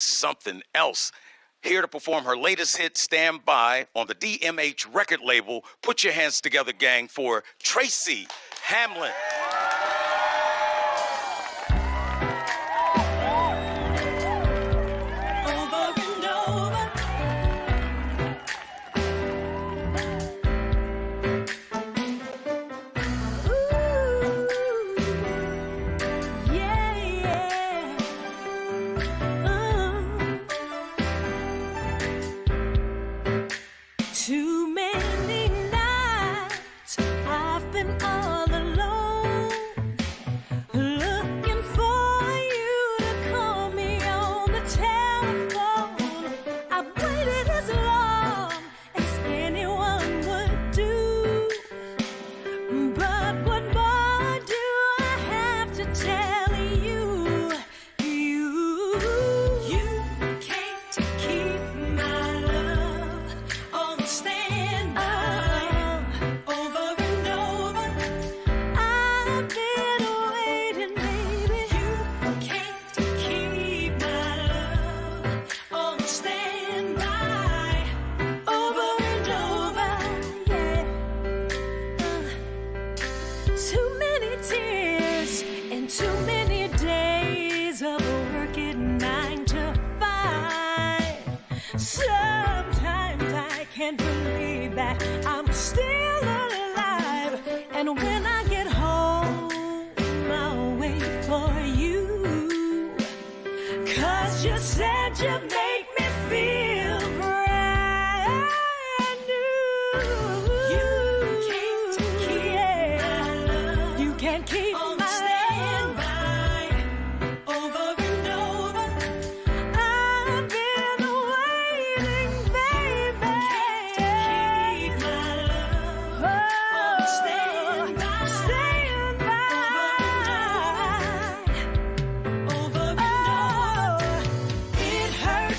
something else. Here to perform her latest hit, Stand By, on the DMH record label. Put your hands together, gang, for Tracy Hamlin. Too many nights I've been all alone, looking for you to call me on the telephone. I've waited as long as anyone would do, but what more do I have to tell you? You can't keep my love on standby over and over. I've been waiting, baby. You can't keep my love on standby over and over. Yeah. Too many tears and too many days of working 9 to 5. Sometimes I can't believe that I'm still alive. And when I get home, I'll wait for you. 'Cause you said you make me feel brand new. You can't keep my love. You can't keep on standby over and over. I've been waiting, baby. Can't keep my love on standby over and over. It hurts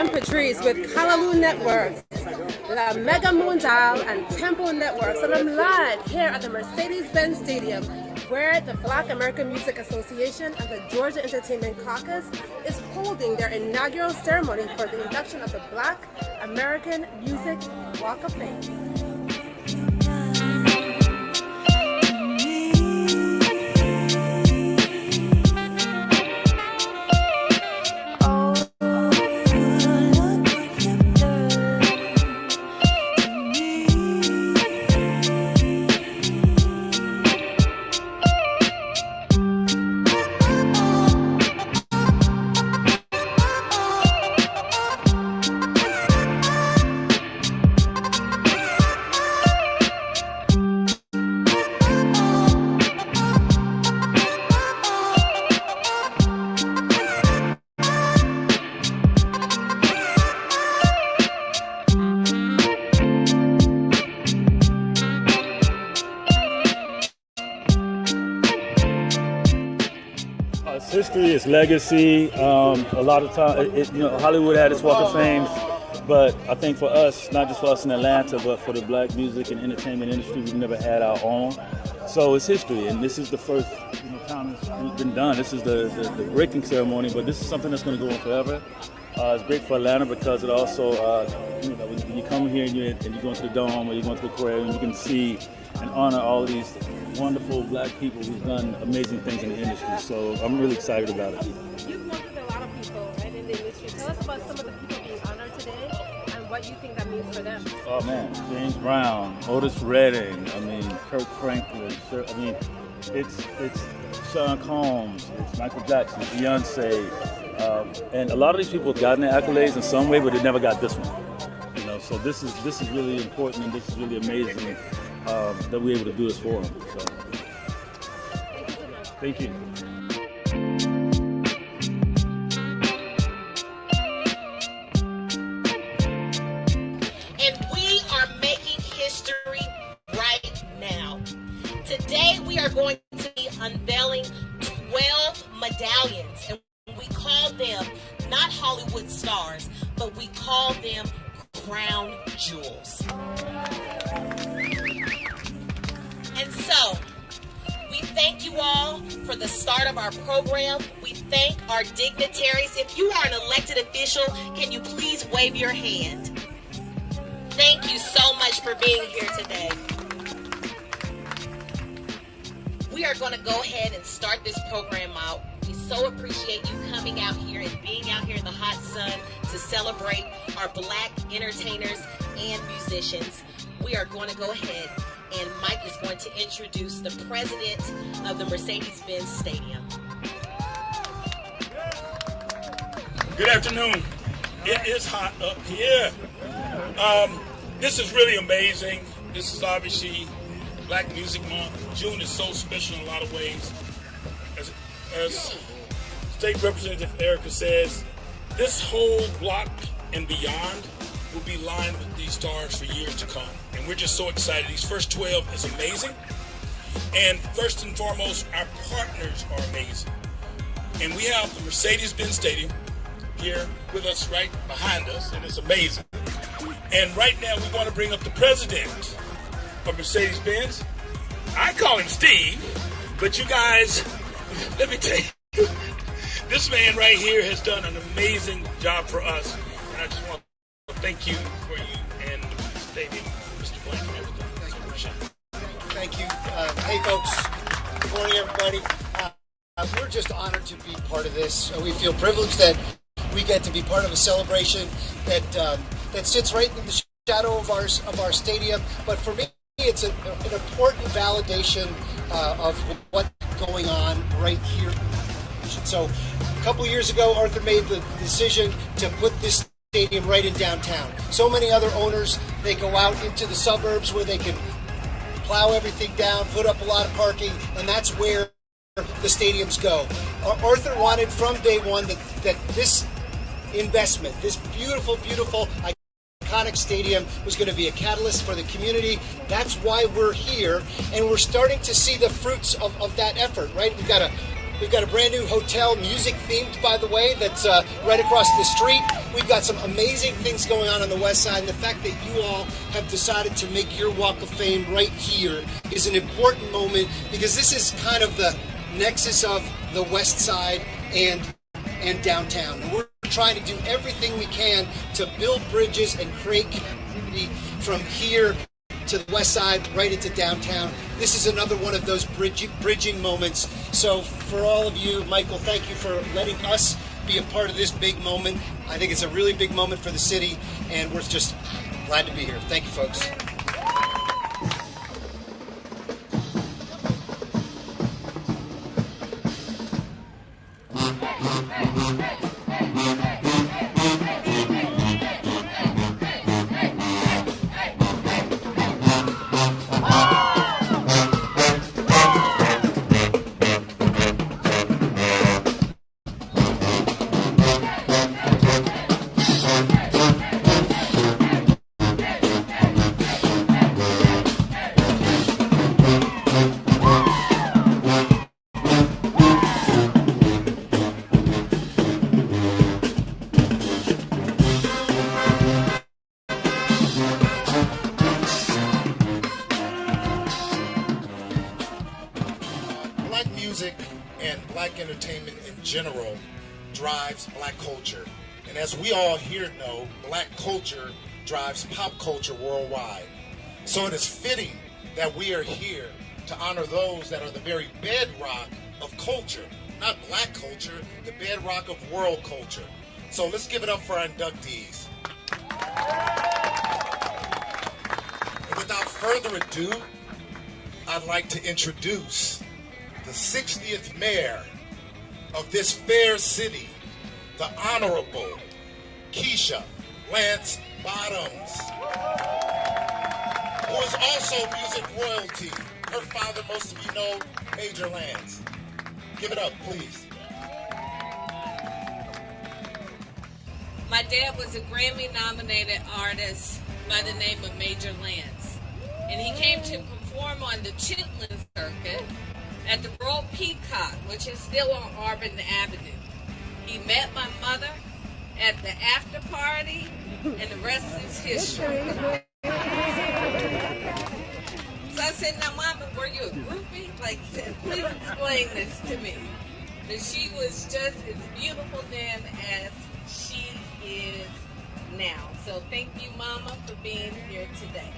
am Patrice with Kalaloo Networks, La Mega Mundial, and Tempo Networks. And I'm live here at the Mercedes-Benz Stadium, where the Black American Music Association and the Georgia Entertainment Caucus is holding their inaugural ceremony for the induction of the Black American Music Walk of Fame. It's history, it's legacy. A lot of time, Hollywood had its Walk of Fame, but I think for us, not just for us in Atlanta, but for the black music and entertainment industry, we've never had our own. So it's history, and this is the first time it's been done. This is the breaking ceremony, but this is something that's going to go on forever. It's great for Atlanta because it also, when you come here and you go into the Dome or you go into the aquarium, you can see and honor all these wonderful black people who've done amazing things in the industry. So I'm really excited about it. You've worked with a lot of people right, in the industry. Tell us about some of the people being honored today and what you think that means for them. Oh man, James Brown, Otis Redding, Kirk Franklin, it's Sean Combs, it's Michael Jackson, Beyonce, and a lot of these people have gotten their accolades in some way, but they never got this one. So this is really important, and this is really amazing that we're able to do this for them. So, thank you. And we are making history right now. Today we are going to be unveiling 12 medallions, and we call them not Hollywood stars, but we call them crown jewels. And so, we thank you all for the start of our program. We thank our dignitaries. If you are an elected official, can you please wave your hand? Thank you so much for being here today. We are going to go ahead and start this program out. We so appreciate you coming out here and being out here in the hot sun to celebrate our black entertainers and musicians. We are going to go ahead, and Mike is going to introduce the president of the Mercedes-Benz Stadium. Good afternoon. It is hot up here. This is really amazing. This is obviously Black Music Month. June is so special in a lot of ways. As State Representative Erica says, this whole block and beyond will be lined with these stars for years to come. And we're just so excited. These first 12 is amazing. And first and foremost, our partners are amazing. And we have the Mercedes-Benz Stadium here with us right behind us, and it's amazing. And right now we want to bring up the president of Mercedes-Benz. I call him Steve, but you guys, let me tell you, this man right here has done an amazing job for us. And I just want to thank you for you and the stadium, Mr. Blank, and everything. Thank you. Hey, folks. Good morning, everybody. We're just honored to be part of this. We feel privileged that we get to be part of a celebration that sits right in the shadow of our stadium. But for me, it's an important validation of what's going on right here. So a couple years ago, Arthur made the decision to put this stadium right in downtown. So many other owners, they go out into the suburbs where they can plow everything down, put up a lot of parking, and that's where the stadiums go. Arthur wanted from day one that this investment, this beautiful, beautiful, iconic stadium was going to be a catalyst for the community. That's why we're here, and we're starting to see the fruits of that effort, right? We've got a We've got a brand new hotel, music themed, by the way, that's right across the street. We've got some amazing things going on the West Side, and the fact that you all have decided to make your Walk of Fame right here is an important moment, because this is kind of the nexus of the West Side and downtown. And we're trying to do everything we can to build bridges and create community from here to the West Side, right into downtown. This is another one of those bridging moments. So for all of you, Michael, thank you for letting us be a part of this big moment. I think it's a really big moment for the city, and we're just glad to be here. Thank you, folks. Black music and black entertainment in general drives black culture. And as we all here know, black culture drives pop culture worldwide. So it is fitting that we are here to honor those that are the very bedrock of culture. Not black culture, the bedrock of world culture. So let's give it up for our inductees. And without further ado, I'd like to introduce the 60th mayor of this fair city, the Honorable Keisha Lance Bottoms, who is also music royalty. Her father, most of you know, Major Lance. Give it up, please. My dad was a Grammy-nominated artist by the name of Major Lance, and he came to perform on the Chitlin circuit at the Royal Peacock, which is still on Auburn Avenue. He met my mother at the after party, and the rest is history. So I said, now, Mama, were you a groupie? Like, please explain this to me. That she was just as beautiful then as she is now. So thank you, Mama, for being here today.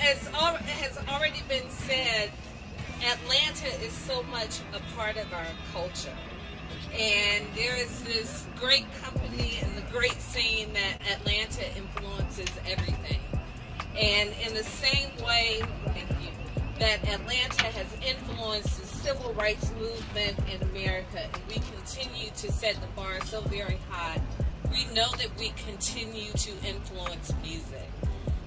As has already been said, Atlanta is so much a part of our culture. And there is this great company and the great saying that Atlanta influences everything. And in the same way, thank you, that Atlanta has influenced the civil rights movement in America, and we continue to set the bar so very high, we know that we continue to influence music.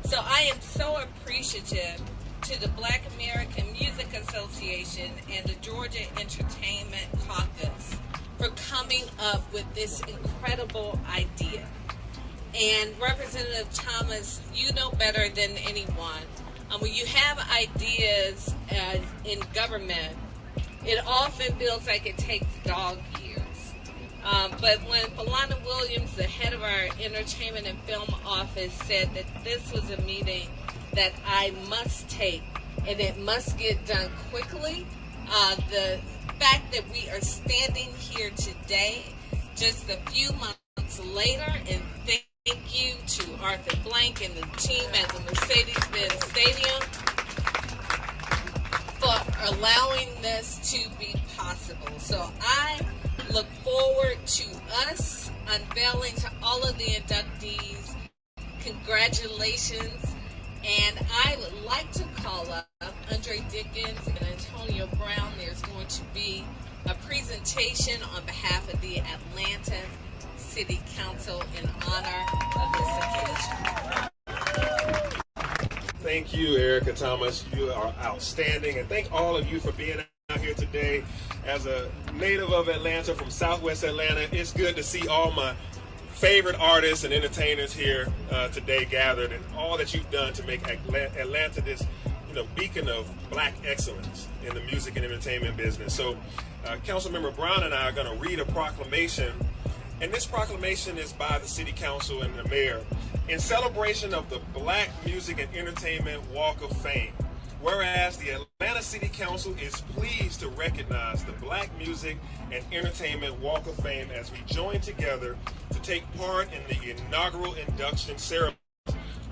So I am so appreciative to the Black American Music Association and the Georgia Entertainment Caucus for coming up with this incredible idea. And Representative Thomas, you know better than anyone, when you have ideas in government, it often feels like it takes dog years. But when Philana Williams, the head of our entertainment and film office, said that this was a meeting that I must take and it must get done quickly, the fact that we are standing here today, just a few months later, and thank you to Arthur Blank and the team at the Mercedes-Benz Stadium for allowing this to be possible. So I look forward to us unveiling to all of the inductees. Congratulations. And I would like to call up Andre Dickens and Antonio Brown. There's going to be a presentation on behalf of the Atlanta City Council in honor of this occasion. Thank you, Erica Thomas. You are outstanding. And thank all of you for being out here today. As a native of Atlanta, from Southwest Atlanta, it's good to see all my favorite artists and entertainers here today gathered, and all that you've done to make Atlanta this beacon of black excellence in the music and entertainment business. So Councilmember Brown and I are going to read a proclamation, and this proclamation is by the City Council and the Mayor in celebration of the Black Music and Entertainment Walk of Fame. Whereas the Atlanta City Council is pleased to recognize the Black Music and Entertainment Walk of Fame as we join together to take part in the inaugural induction ceremony.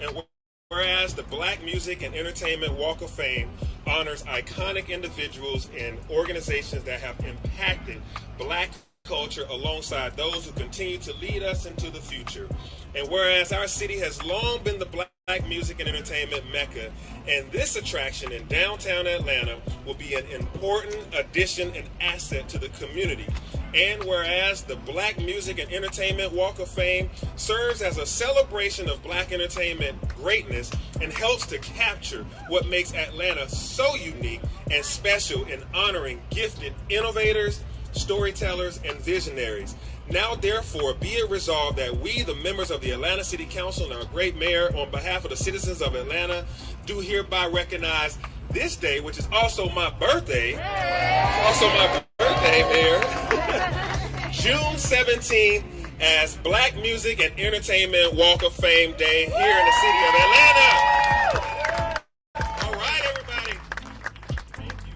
And whereas the Black Music and Entertainment Walk of Fame honors iconic individuals and organizations that have impacted Black culture alongside those who continue to lead us into the future. And whereas our city has long been the Black music and entertainment mecca, and this attraction in downtown Atlanta will be an important addition and asset to the community. And whereas the Black Music and Entertainment Walk of Fame serves as a celebration of Black entertainment greatness and helps to capture what makes Atlanta so unique and special in honoring gifted innovators, storytellers, and visionaries. Now, therefore, be it resolved that we, the members of the Atlanta City Council and our great mayor, on behalf of the citizens of Atlanta, do hereby recognize this day, which is also my birthday. It's also my birthday, Mayor. June 17th as Black Music and Entertainment Walk of Fame Day here in the city of Atlanta. All right, everybody. Thank you.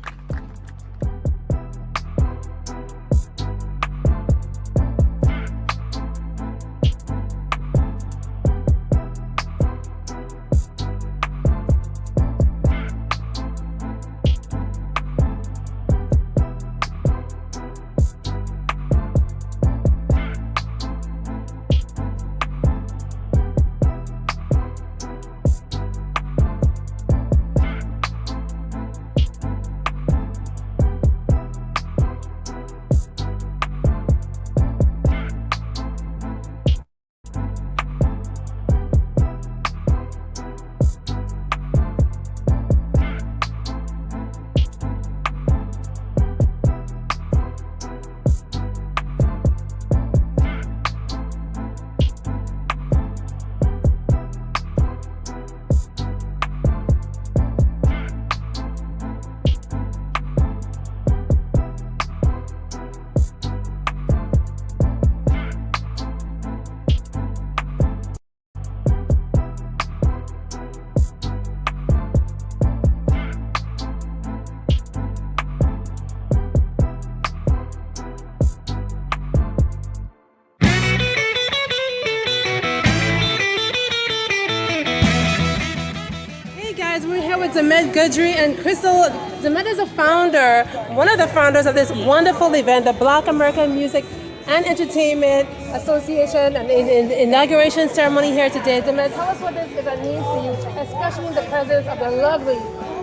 Demet Goodry and Crystal. Demet is a founder, one of the founders of this wonderful event, the Black American Music and Entertainment Association, and in the inauguration ceremony here today. Demet, tell us what this event means to you, especially in the presence of the lovely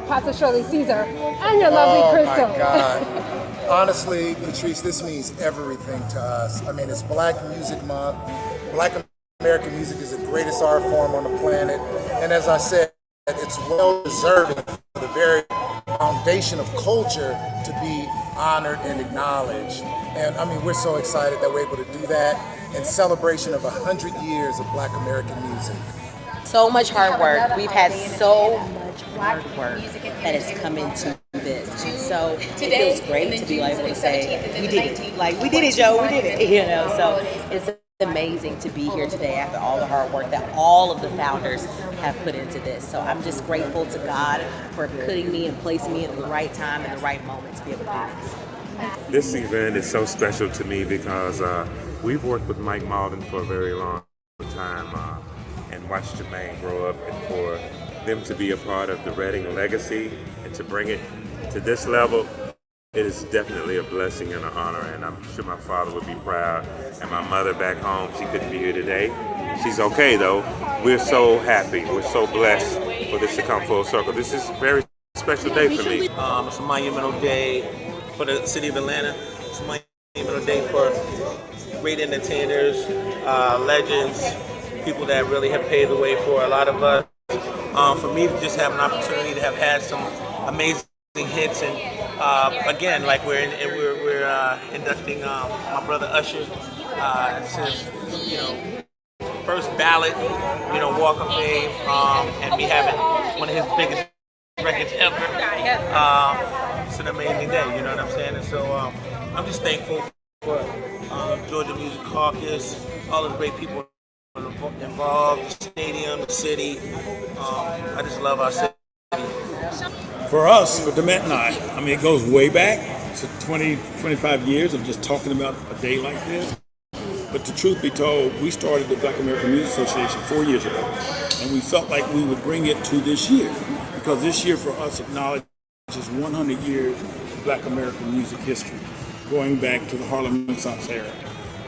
Pastor Shirley Caesar and your lovely Crystal. Oh my God. Honestly, Patrice, this means everything to us. I mean, it's Black Music Month. Black American music is the greatest art form on the planet. And as I said, it's well deserving for the very foundation of culture to be honored and acknowledged. And I mean, we're so excited that we're able to do that in celebration of 100 years of Black American music. So much hard work. We've had so much hard work that has come into this. And so it feels great to be able to say, we did it. Like, we did it, Joe, we did it. You know, so it's amazing to be here today after all the hard work that all of the founders have put into this. So I'm just grateful to God for putting me and placing me at the right time and the right moment to be able to do this. This event is so special to me because we've worked with Mike Malden for a very long time and watched Jermaine grow up, and for them to be a part of the Reading legacy and to bring it to this level, it is definitely a blessing and an honor, and I'm sure my father would be proud. And my mother back home, she couldn't be here today. She's okay though. We're so happy, we're so blessed for this to come full circle. This is a very special day for me. It's a monumental day for the city of Atlanta. It's a monumental day for great entertainers, legends, people that really have paved the way for a lot of us. For me to just have an opportunity to have had some amazing hits, and again, like we're inducting my brother Usher since first ballot, Walk of Fame, and me having one of his biggest records ever. It's an amazing day, you know what I'm saying? And so I'm just thankful for Georgia Music Caucus, all of the great people involved, the stadium, the city. I just love our city. For us, for Dement and I mean, it goes way back to 20, 25 years of just talking about a day like this. But the truth be told, we started the Black American Music Association 4 years ago, and we felt like we would bring it to this year, because this year for us acknowledges 100 years of Black American music history, going back to the Harlem Renaissance era.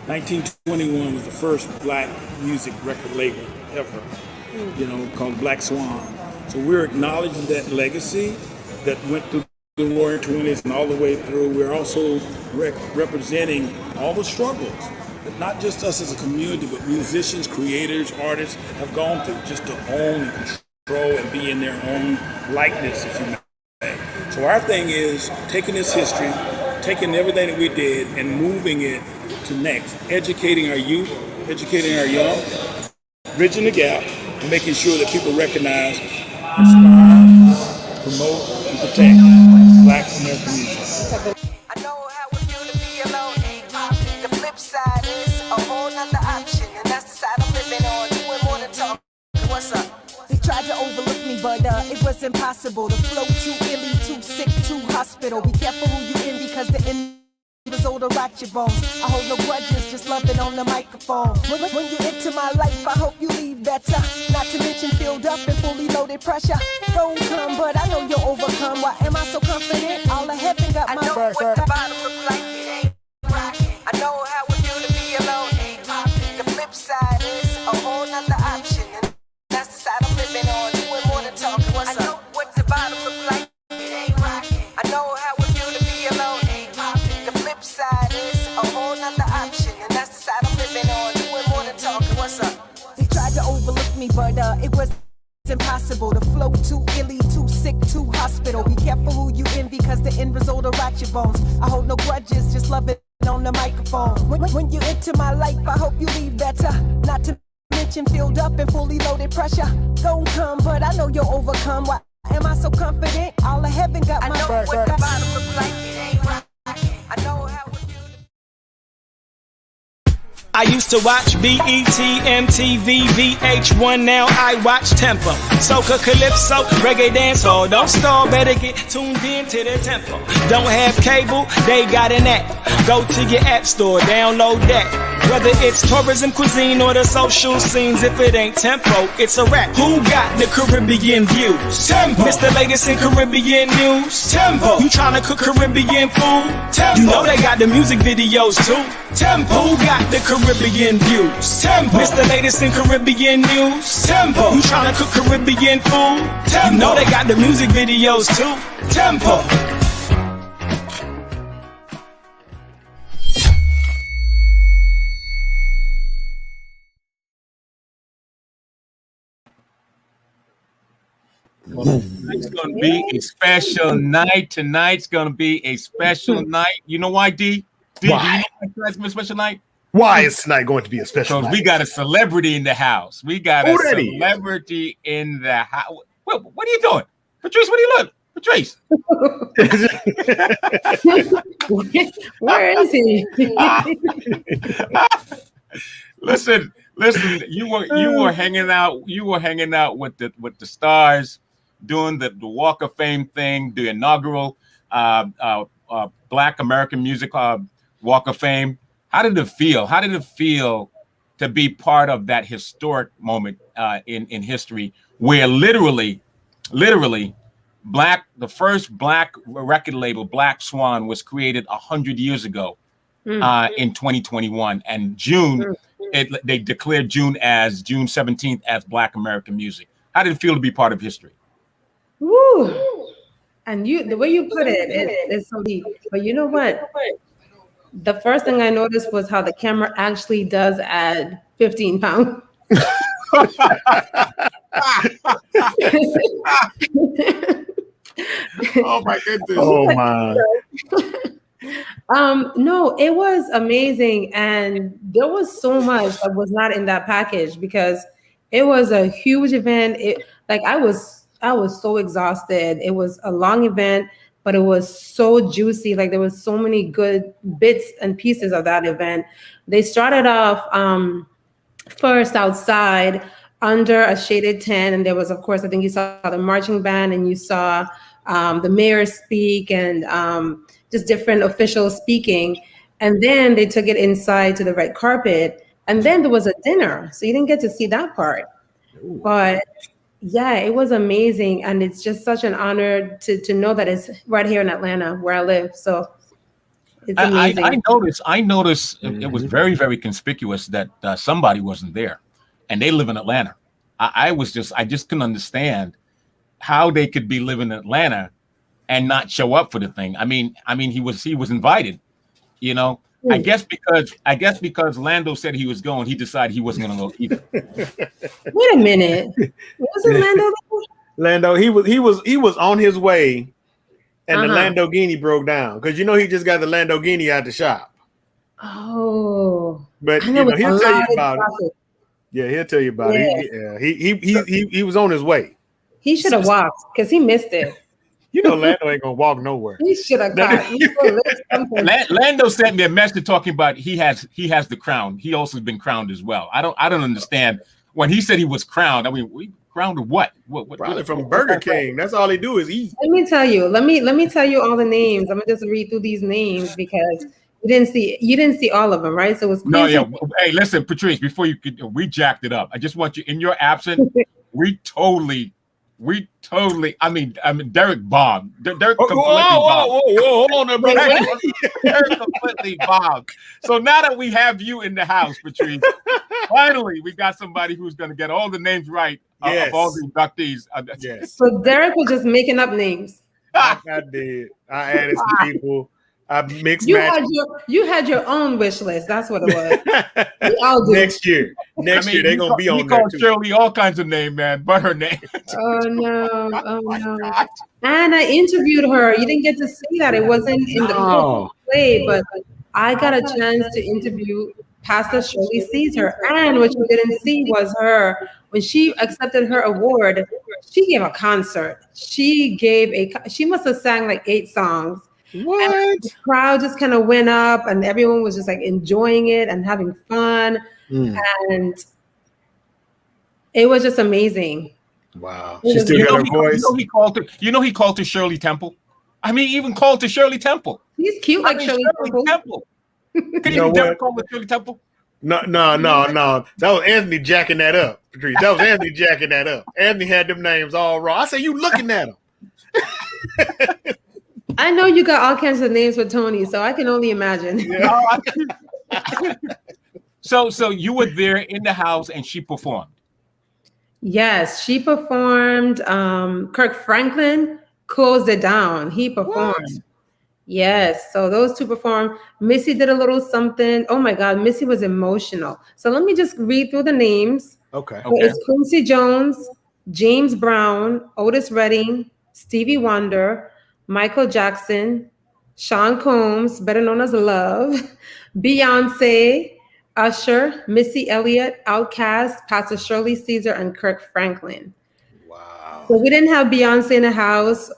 1921 was the first black music record label ever, called Black Swan. So we're acknowledging that legacy that went through the Roaring '20s and all the way through. We're also representing all the struggles that not just us as a community, but musicians, creators, artists have gone through just to own and control and be in their own likeness, if you may. So our thing is taking this history, taking everything that we did and moving it to next, educating our youth, educating our young, bridging the gap, and making sure that people recognize, inspire, promote, and protect Black American music. I know how it feel to be alone. The flip side is a whole nother option, and that's the side I'm living on. Doing more than talk. What's up? They tried to overlook me, but it was impossible. The flow too illy, too sick, too hospital. Be careful who you in, because the end result will rot your bones. I hold no grudges, just loving on the microphone. When you enter my life, I hope you leave better. Not to mention filled up and fully loaded pressure. Don't come, but I know you'll overcome. Why am I so confident? All of heaven got my back. What the bottom look like, it ain't rocking. I know how it feel to be alone. The flip side is a whole nother option, and that's the side I'm living on. Doing more than talking. What's up? I know what the bottom look like, it ain't rocking. I know how it feel to be alone. The flip side is a whole nother option, and that's the side I'm living on. Doing more than talking. What's up? They tried to overlook me, but it was impossible. The flow too illy, too sick, too hospital. Be careful who you in, because the end result will rot your bones. I hold no grudges, just love it on the microphone. When you enter my life, I hope you leave better. Not to mention filled up and fully loaded pressure. Don't come, but I know you'll overcome. Why am I so confident? All of heaven got my back. I know what the bottom look like, it ain't right. I know how it feels. I used to watch BET, MTV, VH1, now I watch Tempo. Soca, Calypso, Reggae Dance, oh, don't stall, better get tuned in to the Tempo. Don't have cable, they got an app. Go to your app store, download that. Whether it's tourism, cuisine, or the social scenes, if it ain't Tempo, it's a rap. Who got the Caribbean views? Tempo. It's the latest in Caribbean news. Tempo. You tryna cook Caribbean food? Tempo. You know they got the music videos too. Tempo. Who got the Caribbean views? Tempo. It's the latest in Caribbean news. Tempo. You tryna cook Caribbean food? Tempo. You know they got the music videos too. Tempo. It's going to be a special night. Tonight's going to be a special night. You know why, D? D, why? Do you know why tonight's a special night? Why is tonight going to be a special night? Because we got a celebrity in the house. We got a celebrity in the house. What are you doing? Patrice, what are you looking? Patrice. Where is he? Listen, you were hanging out with the stars, doing the Walk of Fame thing, the inaugural Black American Music Walk of Fame. How did it feel? How did it feel to be part of that historic moment in history, where literally, the first Black record label, Black Swan, was created 100 years ago in 2021, and they declared June 17th as Black American Music. How did it feel to be part of history? Woo! And the way you put it, it's so deep. But you know what? The first thing I noticed was how the camera actually does add 15 pounds. Oh my goodness. Oh my. No, it was amazing. And there was so much that was not in that package, because it was a huge event. I so exhausted. It was a long event, but it was so juicy. Like there was so many good bits and pieces of that event. They started off first outside under a shaded tent, and there was, of course, I think you saw the marching band and you saw the mayor speak and just different officials speaking. And then they took it inside to the red carpet, and then there was a dinner, so you didn't get to see that part. Ooh. But yeah, it was amazing, and it's just such an honor to know that it's right here in Atlanta where I live. So it's amazing. I noticed it was very, very conspicuous that somebody wasn't there, and they live in Atlanta. I just couldn't understand how they could be living in Atlanta and not show up for the thing. I mean, he was invited, you know. I guess because Lando said he was going, he decided he wasn't going to go either. Wait a minute, wasn't Lando there? Lando, he was on his way, and the Uh-huh. Lamborghini broke down because he just got the Lamborghini out the shop. Oh, But I know it's he'll a tell you lot of about it. traffic. Yeah, he'll tell you about it. He was on his way. He should have walked because he missed it. Lando ain't gonna walk nowhere. He should have caught. He should have lived something. Lando sent me a message talking about he has the crown. He also has been crowned as well. I don't understand when he said he was crowned. I mean, we crowned what? What Probably from Burger King. That's all he do is eat. Let me tell you. Let me tell you all the names. I'm gonna just read through these names because you didn't see all of them, right? So it was No, Quincy. yeah. Hey, listen, Patrice, before we jacked it up. I just want you, in your absence, we totally. I mean, Derek bombed. Derek completely bombed. Whoa, hold on there, brother. Derek completely bombed. So now that we have you in the house, Patrice, finally we got somebody who's going to get all the names right of all the inductees. Yes. So Derek was just making up names. I did. I added some people. I mixed You match. had your own wish list. That's what it was. We all do. Next year they're gonna be on he there called too. Shirley all kinds of names, man, but her name. Oh no. And I interviewed her. You didn't get to see that. It wasn't in the play, but I got a chance to interview Pastor Shirley Caesar. And what you didn't see was her when she accepted her award. She gave a concert. She must have sang like 8 songs. What? And the crowd just kind of went up, and everyone was just like enjoying it and having fun, and it was just amazing. Wow, she still got her voice. He called to Shirley Temple. I mean, even called to Shirley Temple. He's cute like Shirley Temple. Could you never call her Shirley Temple? No. That was Anthony jacking that up, Patrice. That was Anthony jacking that up. Anthony had them names all wrong. I said, you looking at them. I know you got all kinds of names for Tony, so I can only imagine. Yeah. So you were there in the house and she performed. Yes, she performed. Kirk Franklin closed it down. He performed. What? Yes, so those two performed. Missy did a little something. Oh my God, Missy was emotional. So let me just read through the names. Okay. So it's Quincy Jones, James Brown, Otis Redding, Stevie Wonder, Michael Jackson, Sean Combs, better known as Love, Beyonce, Usher, Missy Elliott, Outkast, Pastor Shirley Caesar, and Kirk Franklin. Wow. So we didn't have Beyonce in the house.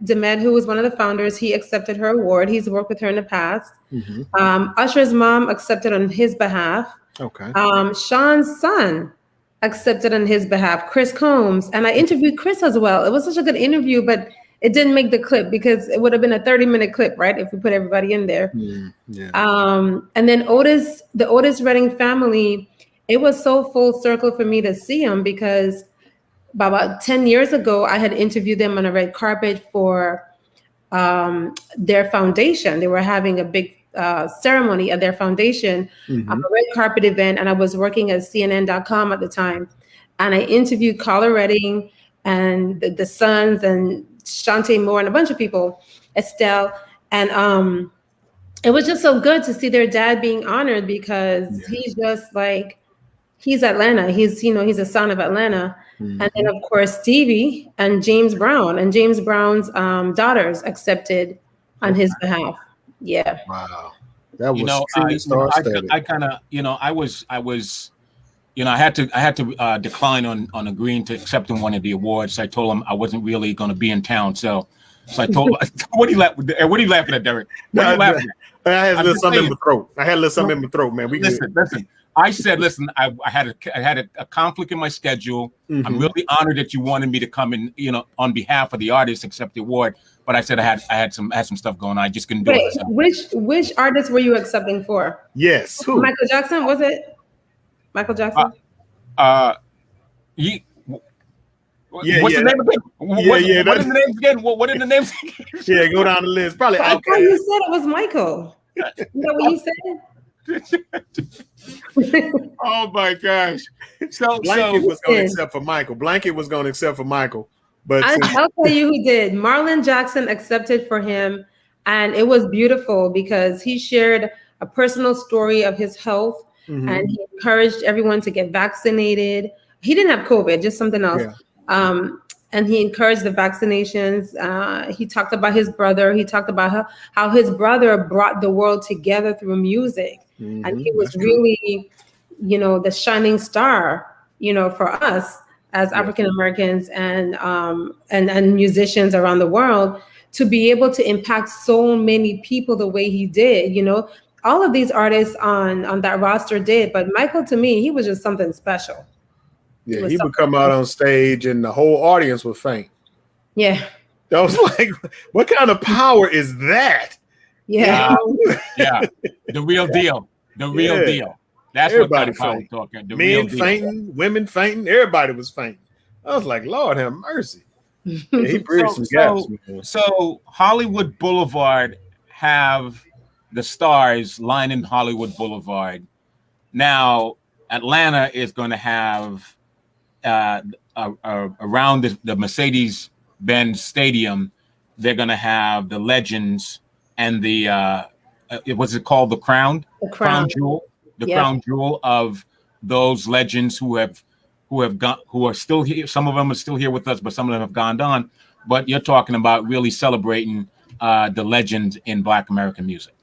Demet, who was one of the founders, he accepted her award. He's worked with her in the past. Usher's mom accepted on his behalf. Okay. Sean's son accepted on his behalf, Chris Combs. And I interviewed Chris as well. It was such a good interview, but it didn't make the clip because it would have been a 30-minute clip, right? If we put everybody in there. Yeah. And then the Otis Redding family, it was so full circle for me to see them because about 10 years ago, I had interviewed them on a red carpet for their foundation. They were having a big ceremony at their foundation, a red carpet event, and I was working at CNN.com at the time. And I interviewed Carla Redding and the sons and Shantae Moore and a bunch of people, Estelle. And it was just so good to see their dad being honored because he's just like, he's Atlanta. He's a son of Atlanta. And then of course, Stevie and James Brown and James Brown's daughters accepted on his behalf. Yeah. Wow. That was I kind of, I was, you know, I had to decline on agreeing to accepting one of the awards. I told him I wasn't really going to be in town, so I told him, what are you laughing at, Derek? What are you laughing at? I had a little something in my throat. Man. Listen. I said, listen, I had a conflict in my schedule. Mm-hmm. I'm really honored that you wanted me to come in, you know, on behalf of the artists, accept the award. But I said I had some stuff going on. I just couldn't do it. So. Which artist were you accepting for? Yes. Who? Michael Jackson, was it? Michael Jackson? What's the name of it? What are the names again? What are the names? Yeah, go down the list. Probably. I thought you said it was Michael. Is that what you said? Oh my gosh! So Blanket was going to accept for Michael. Blanket was going to accept for Michael, but I'll tell you who did. Marlon Jackson accepted for him, and it was beautiful because he shared a personal story of his health, and he encouraged everyone to get vaccinated. He didn't have COVID, just something else. Yeah. And he encouraged the vaccinations. He talked about his brother. He talked about how his brother brought the world together through music. And he was really, you know, the shining star, you know, for us as African Americans and musicians around the world to be able to impact so many people the way he did. You know, all of these artists on that roster did, but Michael, to me, he was just something special. Yeah, he would come out on stage and the whole audience would faint. Yeah. I was like, what kind of power is that? Yeah. Yeah. The real deal. The real deal. That's everybody what kind of power talking. The Men fainting, women fainting, everybody was fainting. I was like, Lord have mercy. Yeah, he bridged some gaps. So Hollywood Boulevard have the stars lining Hollywood Boulevard. Now Atlanta is going to have around the Mercedes-Benz Stadium, they're going to have the legends and the what's it called? The crown? The crown jewel. The crown jewel of those legends who are still here. Some of them are still here with us, but some of them have gone on. But you're talking about really celebrating the legends in Black American music.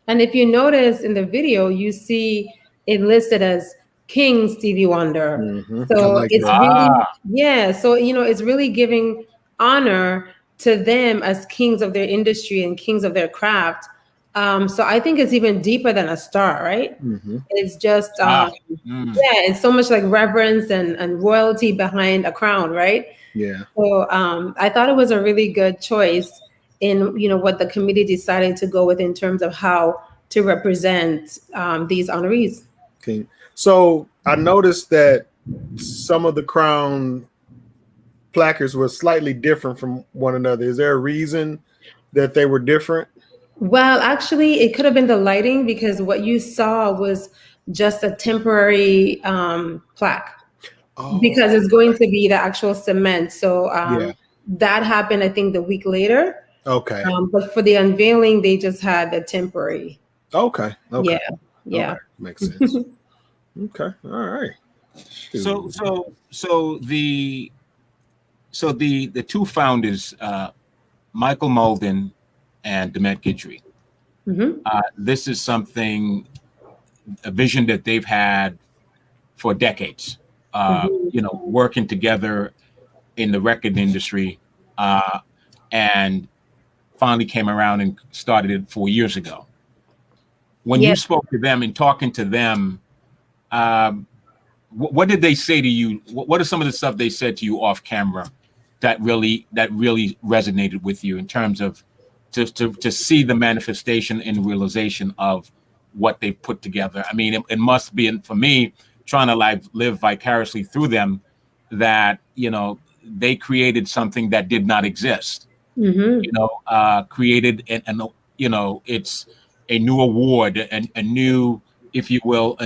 And if you notice in the video, you see it listed as King Stevie Wonder. So like it's really, so, you know, it's really giving honor to them as kings of their industry and kings of their craft. So I think it's even deeper than a star, right? It's just, it's so much like reverence and royalty behind a crown, right? Yeah. So I thought it was a really good choice in, you know, what the committee decided to go with in terms of how to represent these honorees. Okay. So I noticed that some of the crown placards were slightly different from one another. Is there a reason that they were different? Well, actually, it could have been the lighting because what you saw was just a temporary plaque because it's going to be the actual cement. So that happened, I think, the week later. Okay. But for the unveiling, they just had the temporary. Okay. Yeah. Okay. Makes sense. Okay. All right. So the two founders, Michael Malden and Demet Guidry. This is a vision that they've had for decades. You know, working together in the record industry, and finally came around and started it 4 years ago. When you spoke to them and talking to them, what did they say to you? What are some of the stuff they said to you off camera that really resonated with you in terms of to see the manifestation and realization of what they've put together? I mean, it must be, for me, trying to live vicariously through them, that, you know, they created something that did not exist. You know, created and you know, it's a new award, and a new, if you will,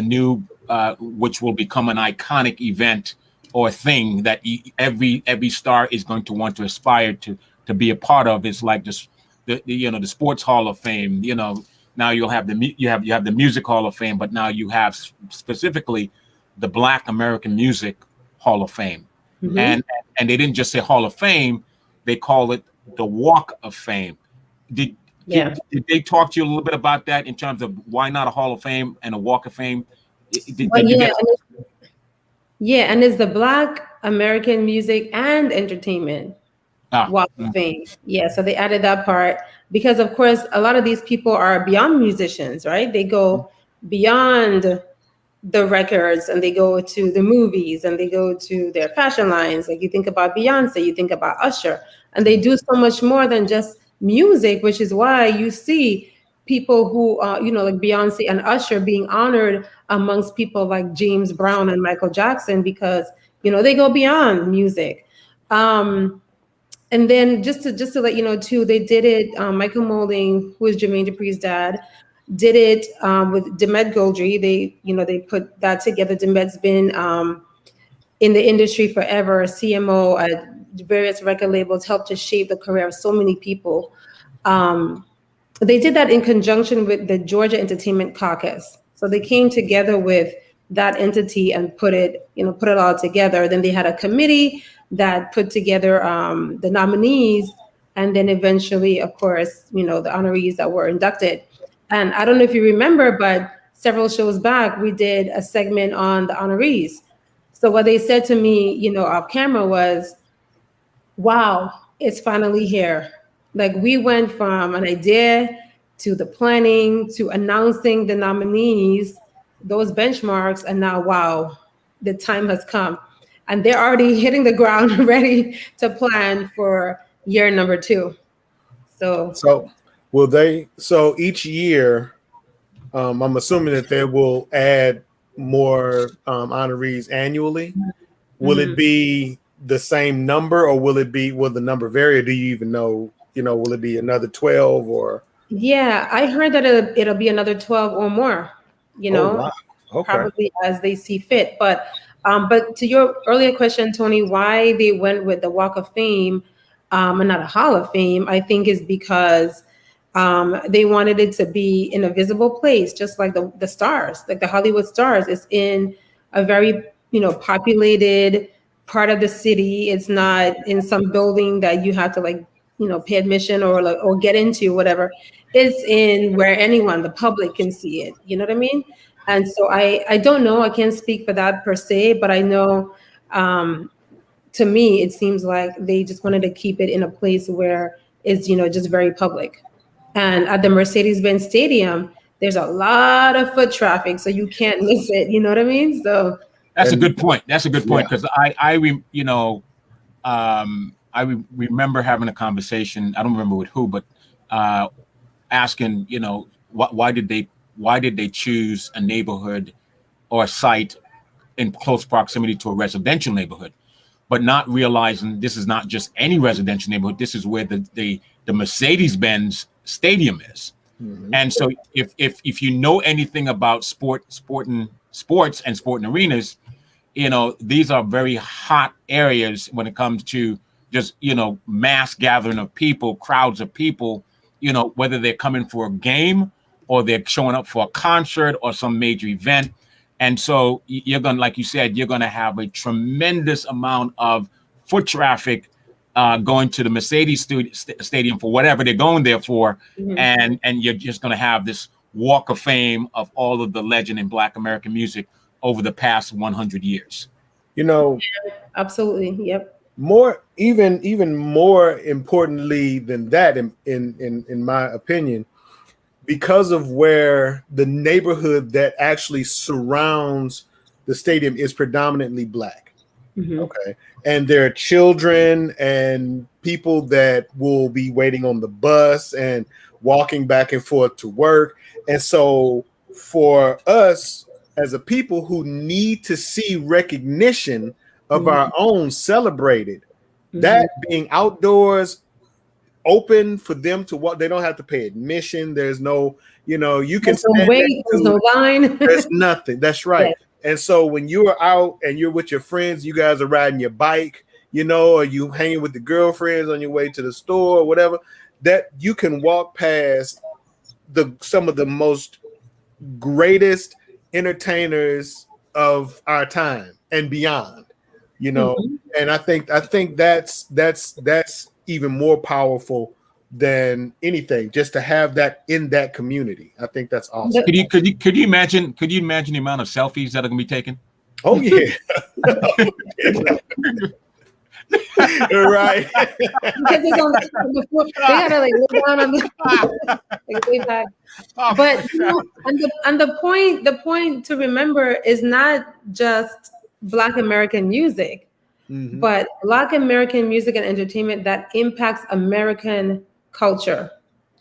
which will become an iconic event or thing that every star is going to want to aspire to be a part of. It's like just the Sports Hall of Fame. You know, now you'll have you have the Music Hall of Fame, but now you have specifically the Black American Music Hall of Fame. And they didn't just say Hall of Fame; they call it the Walk of Fame. Did they talk to you a little bit about that in terms of why not a Hall of Fame and a Walk of Fame? Yeah, and it's the Black American Music and Entertainment Walk of Fame. Yeah, so they added that part because, of course, a lot of these people are beyond musicians, right? They go beyond the records and they go to the movies and they go to their fashion lines. Like you think about Beyonce, you think about Usher, and they do so much more than just music, which is why you see people who, like Beyonce and Usher being honored amongst people like James Brown and Michael Jackson because, they go beyond music. And then just to let you know too, they did it. Michael Molding, who is Jermaine Dupri's dad, did it with Demet Godry. They put that together. Demet's been in the industry forever, CMO at various record labels, helped to shape the career of so many people. They did that in conjunction with the Georgia Entertainment Caucus. So they came together with that entity and put it all together. Then they had a committee that put together the nominees, and then eventually, of course, the honorees that were inducted. And I don't know if you remember, but several shows back, we did a segment on the honorees. So what they said to me, off camera was, wow, it's finally here. Like we went from an idea to the planning to announcing the nominees, those benchmarks, and now, wow, the time has come. And they're already hitting the ground ready to plan for year number 2. So will they? So each year, I'm assuming that they will add more honorees annually. Will it be the same number, or will the number vary? Or do you even know? Will it be another 12 or? Yeah, I heard that it'll be another 12 or more. Oh, wow. Okay. Probably as they see fit. But to your earlier question, Tony, why they went with the Walk of Fame and not a Hall of Fame, I think is because they wanted it to be in a visible place, just like the stars, like the Hollywood stars. It's in a very, populated part of the city. It's not in some building that you have to pay admission or get into, whatever. It's in where anyone, the public, can see it. You know what I mean? And so I don't know. I can't speak for that per se, but I know to me, it seems like they just wanted to keep it in a place where it's, just very public. And at the Mercedes-Benz Stadium, there's a lot of foot traffic, so you can't miss it. You know what I mean? So that's a good point. That's a good point, because I remember having a conversation. I don't remember with who, but asking, why did they choose a neighborhood or a site in close proximity to a residential neighborhood, but not realizing this is not just any residential neighborhood. This is where the Mercedes-Benz Stadium is. Mm-hmm. And so if you know anything about sports and sporting arenas, these are very hot areas when it comes to just, mass gathering of people, crowds of people, whether they're coming for a game or they're showing up for a concert or some major event. And so you're going to, like you said, you're going to have a tremendous amount of foot traffic going to the Mercedes Stadium for whatever they're going there for. Mm-hmm. And you're just going to have this Walk of Fame of all of the legend in Black American music over the past 100 years. Absolutely. Yep. Even more importantly than that, in my opinion, because of where the neighborhood that actually surrounds the stadium is predominantly Black. Mm-hmm. Okay. And there are children and people that will be waiting on the bus and walking back and forth to work. And so for us as a people who need to see recognition of our own celebrated, that being outdoors, open for them to walk, they don't have to pay admission. There's no, you can wait, there's no line. There's nothing. That's right. Yeah. And so when you are out and you're with your friends, you guys are riding your bike, or you hanging with the girlfriends on your way to the store or whatever, that you can walk past some of the most greatest entertainers of our time and beyond, and I think that's even more powerful than anything, just to have that in that community. I think that's awesome. Could you imagine the amount of selfies that are going to be taken? Oh yeah. Right. Because it's on the floor. They gotta like lay down on the like lay back. But you know, and the point to remember is not just Black American music, but Black American music and entertainment that impacts American culture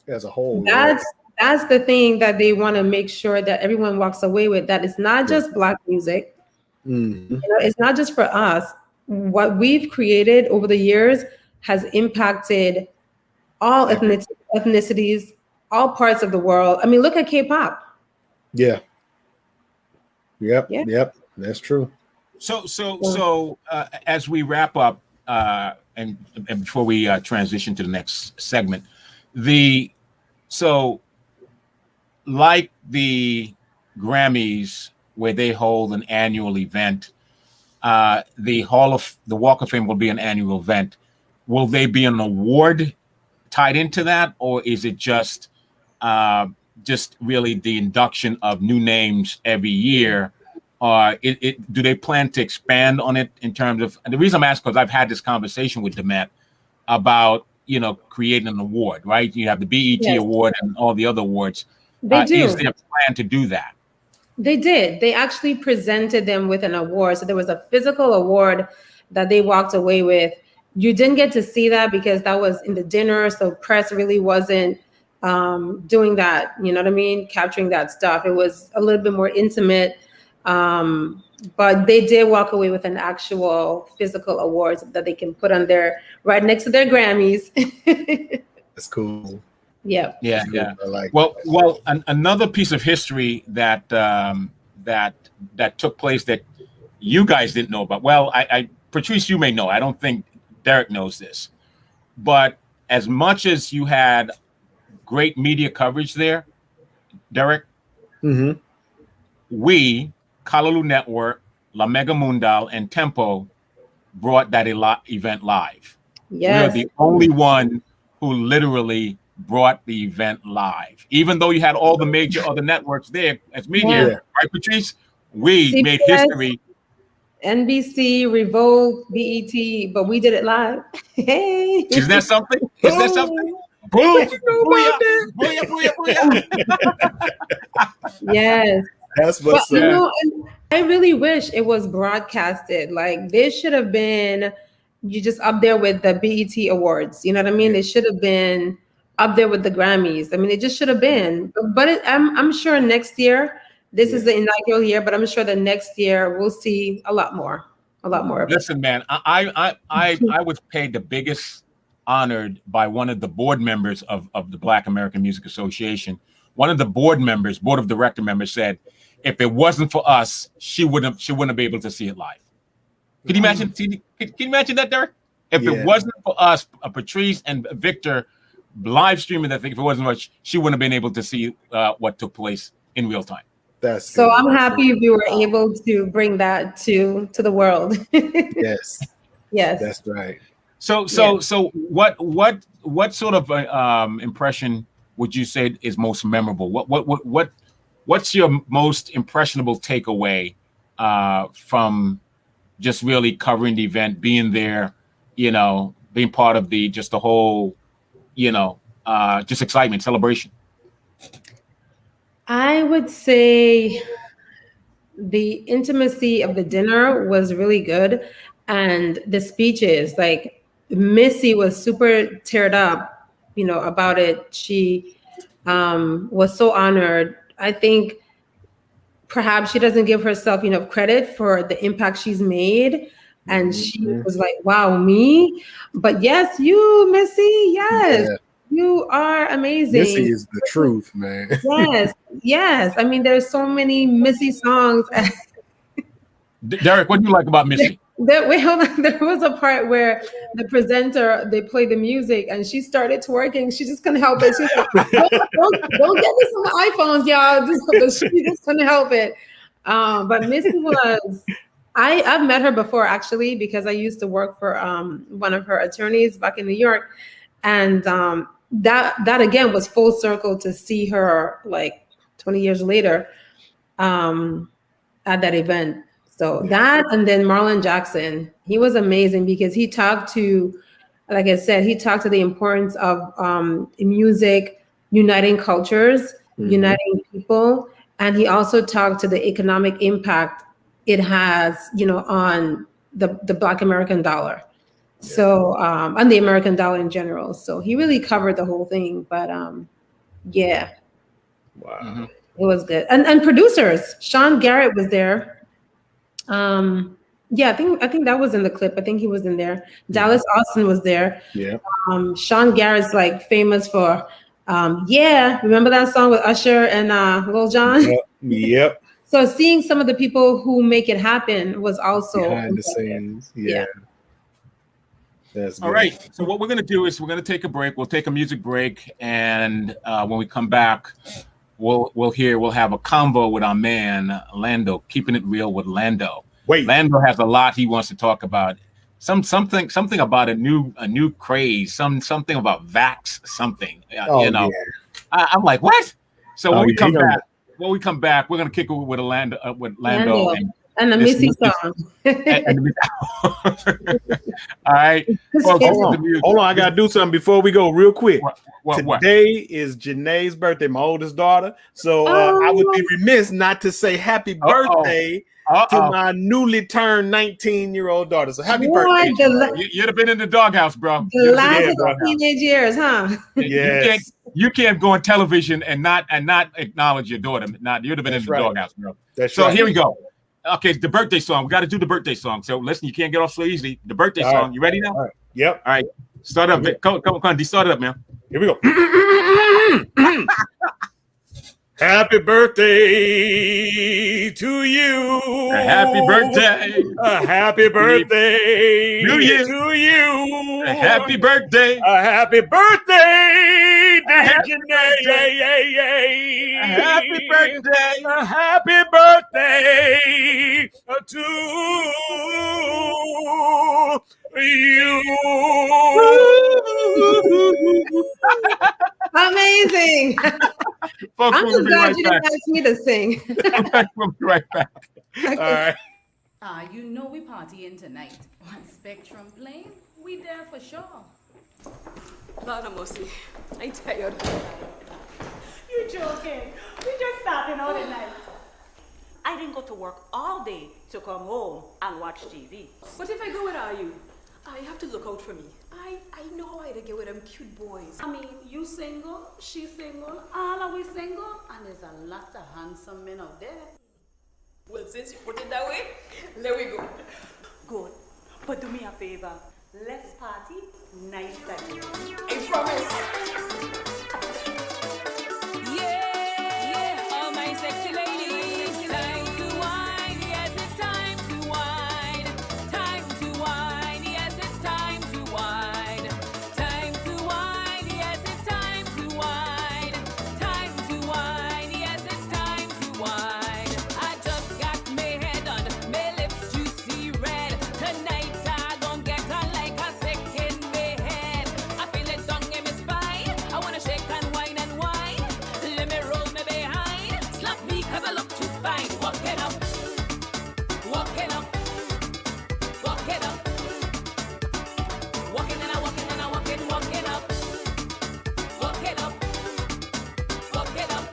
as a whole. That's the thing that they want to make sure that everyone walks away with. That it's not just Black music. You know, it's not just for us. What we've created over the years has impacted all ethnicities, all parts of the world. I mean, look at K-pop. Yeah. Yep. That's true. So as we wrap up, and before we transition to the next segment, like the Grammys, where they hold an annual event, the Walk of Fame will be an annual event. Will they be an award tied into that, or is it just really the induction of new names every year? Do they plan to expand on it in terms of? And the reason I'm asking, because I've had this conversation with Demet about creating an award, right? You have the BET award and all the other awards. They do. Is there a plan to do that? They did. They actually presented them with an award. So there was a physical award that they walked away with. You didn't get to see that because that was in the dinner. So press really wasn't doing that. You know what I mean? Capturing that stuff. It was a little bit more intimate. But they did walk away with an actual physical award that they can put on there right next to their Grammys. That's cool. Yeah. I like another piece of history that took place that you guys didn't know about. Well, I Patrice, you may know. I don't think Derek knows this, but as much as you had great media coverage there, Derek, we, Kalalu Network, La Mega Mundial, and Tempo brought that event live. Yes. We're the only one who literally brought the event live, even though you had all the major other networks there as media, right, Patrice? We CBS, made history. NBC, Revolt, BET, but we did it live. Hey, is that something? Is that something? Boom! Yes, that's what's up. You know, and I really wish it was broadcasted. Like this should have been. You just up there with the BET Awards. You know what I mean? It should have been up there with the Grammys. I mean, it just should have been. But I'm sure next year, this is the inaugural year, but I'm sure the next year we'll see a lot more of it. Listen, man, I was paid the biggest honored by one of the board members of the Black American Music Association. One of the board of director members said, if it wasn't for us, she wouldn't have been able to see it live. Can you imagine? Can you imagine that, Derek? If it wasn't for us, Patrice and Victor live streaming that thing, if it wasn't much, she wouldn't have been able to see what took place in real time. That's so good. I'm happy we were able to bring that to the world. Yes. Yes. That's right. So what sort of impression would you say is most memorable? What's your most impressionable takeaway from just really covering the event, being there, being part of the whole, just excitement, celebration? I would say the intimacy of the dinner was really good. And the speeches, like Missy was super teared up, about it. She was so honored. I think perhaps she doesn't give herself enough credit for the impact she's made. And she was like, wow, me? But yes, you, Missy, yes. Yeah. You are amazing. Missy is the truth, man. Yes. I mean, there's so many Missy songs. Derek, what do you like about Missy? Wait, hold on. There was a part where the presenter, they played the music and she started twerking. She just couldn't help it. She's like, don't get this on the iPhones, y'all. She just couldn't help it. But Missy was, I've met her before actually, because I used to work for one of her attorneys back in New York. And that again was full circle to see her like 20 years later at that event. So that, and then Marlon Jackson, he was amazing because he talked to, like I said, he talked to the importance of music uniting cultures, uniting people, and he also talked to the economic impact it has, on the Black American dollar. So, and the American dollar in general. So he really covered the whole thing. But yeah, wow, it was good. And producers, Sean Garrett was there. Yeah, I think that was in the clip. I think he was in there. Dallas Austin was there. Yeah. Sean Garrett's like famous for, yeah. Remember that song with Usher and Lil Jon? Yep. So seeing some of the people who make it happen was also behind the scenes. Yeah. That's good. All right. So what we're going to do is we're going to take a break. We'll take a music break, and when we come back, we'll have a convo with our man Lando, keeping it real with Lando. Wait, Lando has a lot he wants to talk about. Something about a new craze. Something about vax. Something. Yeah. I'm like, what? So when we come back. When we come back, we're gonna kick it with Lando and the Missy song. All right. Hold on, I gotta do something before we go real quick. What? Today is Janae's birthday, my oldest daughter. So I would be remiss not to say happy birthday to my newly turned 19-year-old daughter. So happy birthday. You'd have been in the doghouse, bro. The last of the teenage years, huh? Yes. You can't go on television and not acknowledge your daughter. You'd have been in the doghouse, bro. That's right. Here we go. Okay, the birthday song. We got to do the birthday song. So listen, you can't get off so easily. The birthday song. You ready now? All right. Yep. All right. Start up. Come on, D. Start it up, man. Here we go. Happy birthday to you. Happy birthday. Happy birthday to you. Happy birthday. Happy birthday, Happy Janae. Happy birthday. Happy birthday to you. Amazing. Folks, I'm just glad you didn't ask me to sing. We'll be right back. All right. You know we partying tonight on Spectrum Plane. We there for sure. Lord of mercy, I tired. You joking? We just starting out at night. I didn't go to work all day to come home and watch TV. But if I go with you, I have to look out for me. I know how to get with them cute boys. I mean, you single, she single, all are we single, and there's a lot of handsome men out there. Well, since you put it that way, there we go. Good. But do me a favor. Let's party nice again. I promise. Yeah, all my sexy ladies, time to wine, yes, it's time to wine. Time to wine, yes, it's time to wine. Time to wine, yes, it's time to wine. Time to wine, yes, it's time to wine. I just got my head on, my lips juicy red. Tonight I gon' get on like a second my head. I feel it down in my spine. I wanna shake and wine and wine. Let me roll me behind. Slap me 'cause I look too fine. Walking up, walking up, walking up. Walking and I walking and I walking, walking up. Walking up, walking up.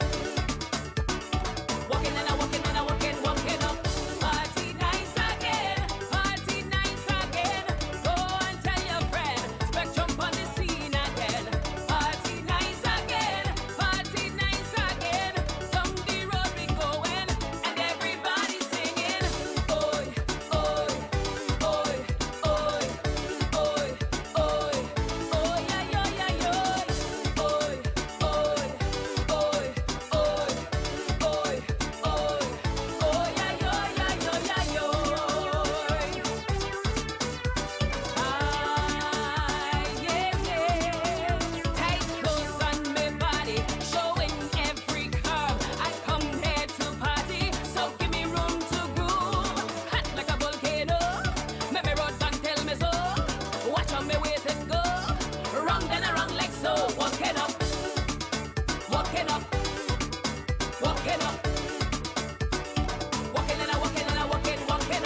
Walking and I walking and I walking, walking up. Party nice again, party nice again. Go and tell your friend, Spectrum on the scene again. Party nice again, party nice again. Down the road we going, and everybody singing. Oi, oi, oi, oi, oi, oi, oi, yeah, yeah, yeah, yeah. Oi, oi, oi, oi, oi, oi, oi, yeah, yeah, yeah, yeah, yeah, yeah. Tight clothes on my body, showing every curve. I come here to party, so give me room to groove. Hot like a volcano, make me run and tell me so. Watch on me waist and go, wrong then I wrong like so. Walking up, walking up, walking up, walking and I walking and I walking, walking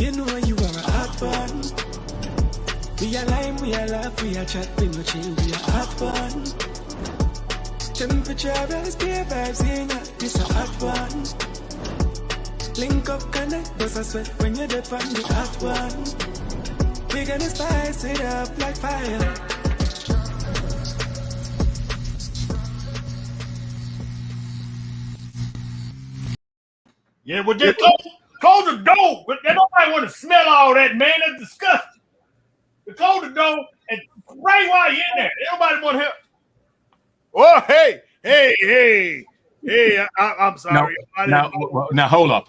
You know you are a hot one. We are lime, we are laugh, we are chat, we no chill, we are hot one. Temperature rise, beer vibes in ya, this a hot one. Link up, connect, bust a sweat when you're dead from the hot one. We gonna spice it up like fire. Yeah, well, just close the door. But nobody want to smell all that, man. That's disgusting. Close the door and spray while you're in there. Everybody want to help. Oh, hey. I'm sorry. Now, hold up.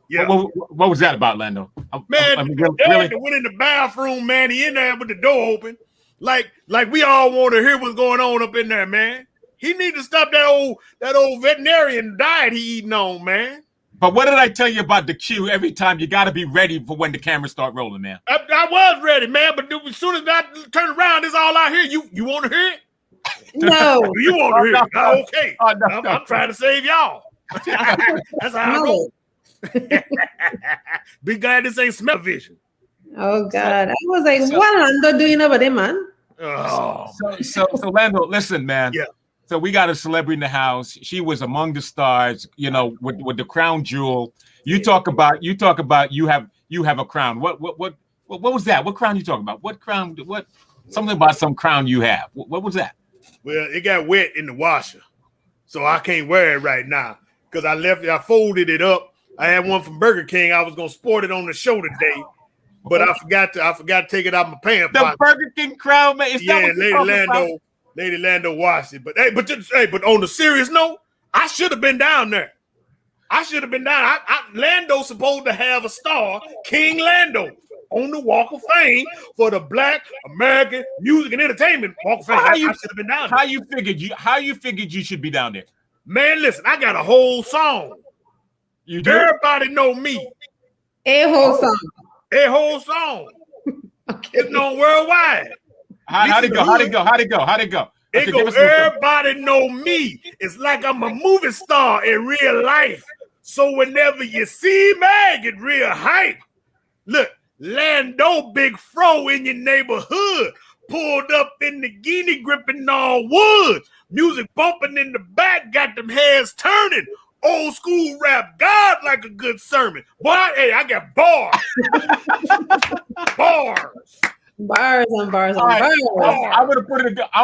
Yeah. What was that about, Lando? Man, I mean, Dad really? went in the bathroom, man. He in there with the door open. Like we all want to hear what's going on up in there, man. He need to stop that old veterinarian diet he eating on, man. But what did I tell you about the cue? Every time you got to be ready for when the cameras start rolling, man. I was ready, man. But as soon as I turn around, this is all I hear. You want to hear it? No. You want to hear it? No. Okay. No. I'm trying to save y'all. That's how I roll. Be glad this ain't smell vision. Oh God. I was like, what Lando doing over there, man? Oh. So Lando, listen, man. Yeah. So we got a celebrity in the house. She was among the stars, you know, with the crown jewel. You talk about you have a crown. What was that? What crown you talking about? What crown? What? Something about some crown you have. What was that? Well, it got wet in the washer, so I can't wear it right now because I folded it up. I had one from Burger King. I was gonna sport it on the show today, but I forgot to take it out my pants. The Burger King crown, man. Is that what you're talking about? Lady Lando washed it, but on the serious note, I should have been down there. I should have been down. Lando's supposed to have a star, King Lando, on the Walk of Fame for the Black American Music and Entertainment Walk of Fame. I should have been down there. How you figured you should be down there? Man, listen, I got a whole song. You do? Everybody know me. A whole song. Okay. It's known worldwide. How'd it go? It go, everybody know me. It's like I'm a movie star in real life. So whenever you see me, I get real hype. Look, Lando Big Fro in your neighborhood. Pulled up in the guinea gripping all wood. Music bumping in the back, got them heads turning. Old school rap, God like a good sermon. Boy, hey, I got bars. Bars on bars on All right. bars. I'm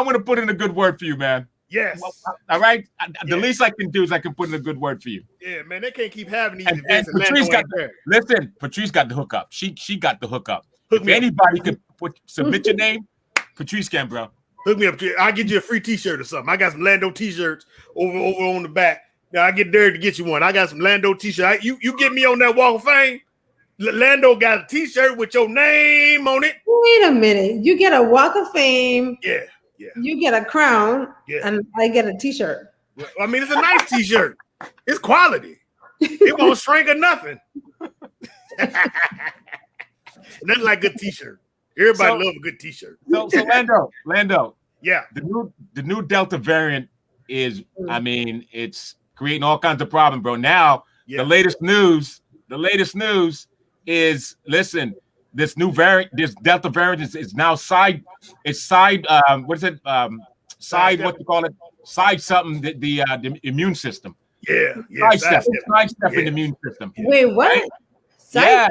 gonna put in a good word for you, man. Yes. All right. The least I can do is I can put in a good word for you. Yeah, man, they can't keep having these And events. Patrice got the hookup. She got the hookup. If anybody could submit your name, Patrice can, bro. Hook me up. I'll get you a free T-shirt or something. I got some Lando T-shirts over on the back. Now I get Derek to get you one. I got some Lando T-shirt. You get me on that Walk of Fame. Lando got a T-shirt with your name on it. Wait a minute. You get a Walk of Fame. Yeah. You get a crown. Yeah. And I get a T-shirt. I mean, it's a nice T-shirt. It's quality. It won't shrink or nothing. Nothing like a good T-shirt. Everybody love a good T-shirt. So Lando. Yeah. The new Delta variant is, I mean, it's creating all kinds of problems, bro. Now, the latest news is, listen, this new variant, this Delta variant is now side something, the immune system. Sidestepping the immune system. Wait, what? Yeah.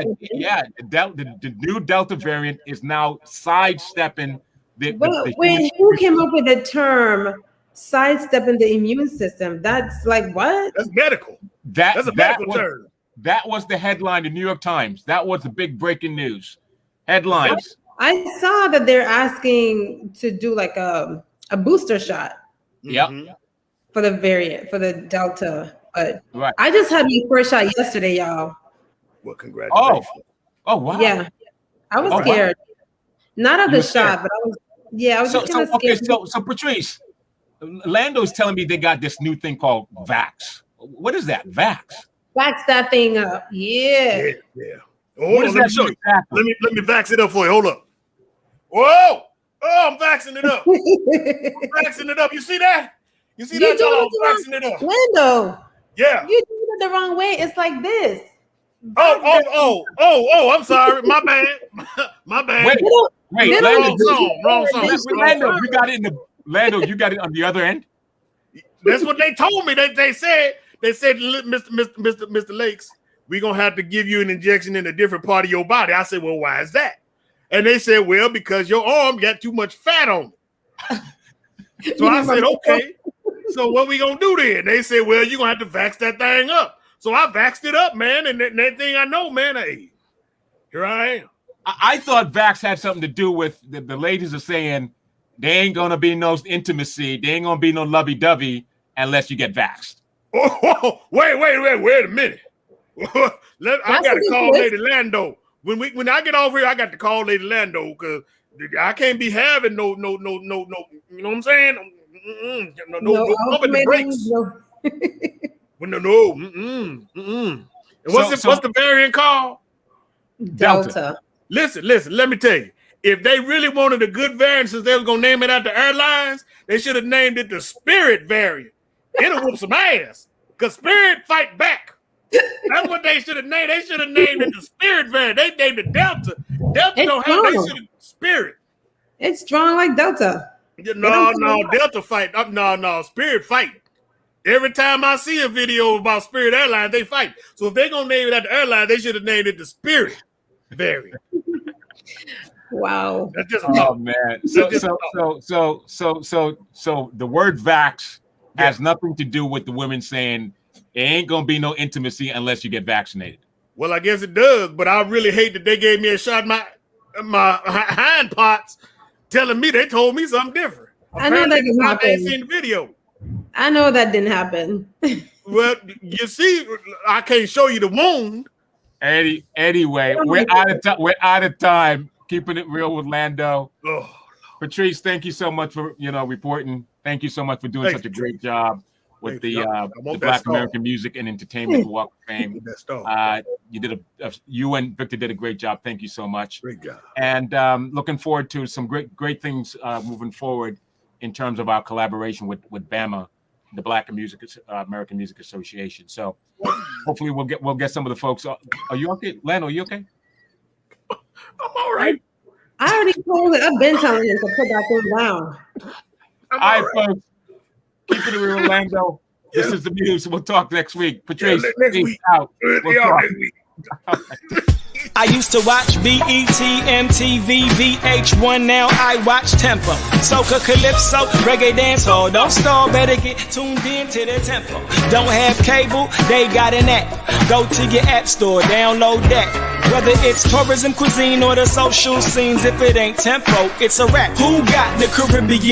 The new Delta variant is now sidestepping Wait, who came up with the term sidestepping the immune system? That's like what? That's medical. That's a medical term. That was the headline in the New York Times. That was the big breaking news. Headlines. I saw that they're asking to do like a booster shot. Yep. For the variant, for the Delta. But right. I just had my first shot yesterday, y'all. Well, congratulations. Oh wow. Yeah. I was scared. Wow. Not of the shot, but I was just kind of scared. Okay, so Patrice, Lando's telling me they got this new thing called Vax. What is that? Vax. Vax that thing up. Yeah. Hold on, let me show you. Let me vax it up for you. Hold up. Whoa! Oh, I'm vaxing it up. I'm vaxing it up. You see that? You see that? I'm vaxing it up. Lando. Yeah. You did it the wrong way. It's like this. Oh, I'm sorry. My bad. My bad. Wait, wrong song. Lando, you got it you got it on the other end? That's what they told me. They said, Mr. Lakes, we're gonna have to give you an injection in a different part of your body. I said, well, why is that? And they said, well, because your arm got too much fat on it. So I said, okay. So what we gonna do then? They said, well, you're gonna have to vax that thing up. So I vaxxed it up, man, and that thing I know, man, hey, here I am. I thought vax had something to do with the ladies are saying there ain't gonna be no intimacy, there ain't gonna be no lovey-dovey unless you get vaxxed. Oh, wait a minute. I gotta call Lady Lando. When I get off here, I got to call Lady Lando because I can't be having no. You know what I'm saying? No pumping the brakes. No. And what's the variant called? Delta. Listen. Let me tell you. If they really wanted a good variant, since they was gonna name it after airlines, they should have named it the Spirit variant. It'll whoop some ass. Cause Spirit fight back. That's what they should have named. They should have named it the Spirit variant. They named it Delta. Delta don't have. They should have Spirit. It's strong like Delta. No, Delta fight. No, Spirit fight. Every time I see a video about Spirit Airlines, they fight. So if they're gonna name it after airline, they should have named it the Spirit variant. Wow. That's just man. So the word vax has nothing to do with the women saying it ain't gonna be no intimacy unless you get vaccinated. Well, I guess it does, but I really hate that they gave me a shot in my hind parts, telling me they told me something different. I know that didn't happen. I ain't seen the video. I know that didn't happen. Well, you see, I can't show you the wound. Anyway, we're out of time. Keeping it real with Lando. Oh, Patrice, thank you so much for reporting. Thank you so much for doing such a great job with the Black American Music and Entertainment Walk of Fame. You and Victor did a great job. Thank you so much. Great job. And looking forward to some great things moving forward in terms of our collaboration with BAMA, the Black American Music Association. So hopefully we'll get some of the folks. Are you okay, Lando? Are you okay? I'm all right. I already told it. I've been telling him to put that thing down. All right, folks. Keep it real, Lando. This is the Muse. We'll talk next week. Patrice, peace out. I used to watch BET, MTV, VH1. Now I watch Tempo, Soca, Calypso, Reggae Dance Hall. Don't stall, better get tuned in to the Tempo. Don't have cable, they got an app. Go to your app store, download that. Whether it's tourism, cuisine, or the social scenes, if it ain't Tempo, it's a rap. Who got the Caribbean?